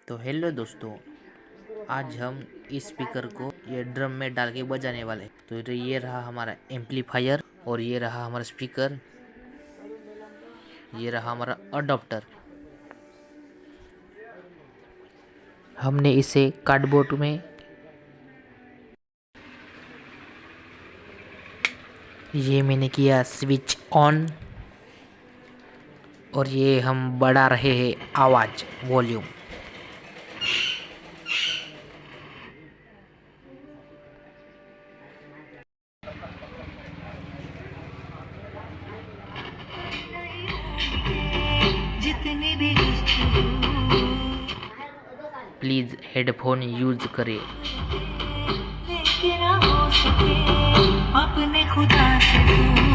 तो हेलो दोस्तों, आज हम इस स्पीकर को ये ड्रम में डाल के बजाने वाले। तो ये रहा हमारा एम्पलीफायर और ये रहा हमारा स्पीकर, ये रहा हमारा अडॉप्टर। हमने इसे कार्डबोर्ड में ये मैंने किया स्विच ऑन और ये हम बढ़ा रहे हैं आवाज़ वॉल्यूम। जितनी भी प्लीज़ हेडफोन यूज करें। लेकिन हो सके अपने खुदा से दूर।